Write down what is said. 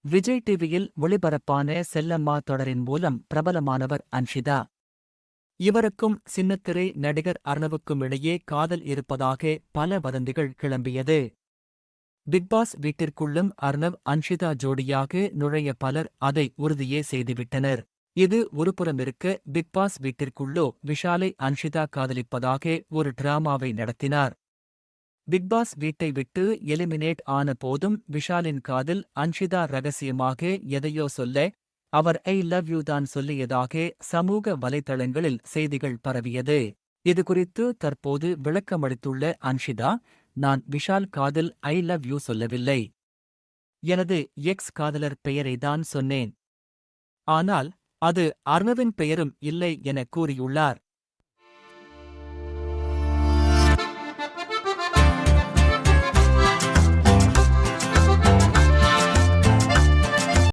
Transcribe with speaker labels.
Speaker 1: விஜய் டிவியில் ஒளிபரப்பான செல்லம்மா தொடரின் மூலம் பிரபலமானவர் அன்ஷிதா. இவருக்கும் சின்னத்திரை நடிகர் அர்ணவுக்கும் இடையே காதல் இருப்பதாக பல வதந்திகள் கிளம்பியது. பிக்பாஸ் வீட்டிற்குள்ளும் அர்ணவ் அன்ஷிதா ஜோடியாக நுழைய பலர் அதை உறுதியே செய்துவிட்டனர். இது ஒருபுறமிருக்க, பிக்பாஸ் வீட்டிற்குள்ளோ விஷாலை அன்ஷிதா காதலிப்பதாக ஒரு டிராமாவை நடத்தினார். பிக்பாஸ் வீட்டை விட்டு எலிமினேட் ஆன போதும் விஷாலின் காதில் அன்ஷிதா ரகசியமாக எதையோ சொல்ல, அவர் ஐ லவ் யூ தான் சொல்லியதாக சமூக வலைதளங்களில் செய்திகள் பரவியது. இதுகுறித்து தற்போது விளக்கமளித்துள்ள அன்ஷிதா, நான் விஷால் காதில் ஐ லவ் யூ சொல்லவில்லை. எனது எக்ஸ் காதலர் பெயரை தான் சொன்னேன். ஆனால் அது அர்ணவின் பெயரும் இல்லை என கூறியுள்ளார்.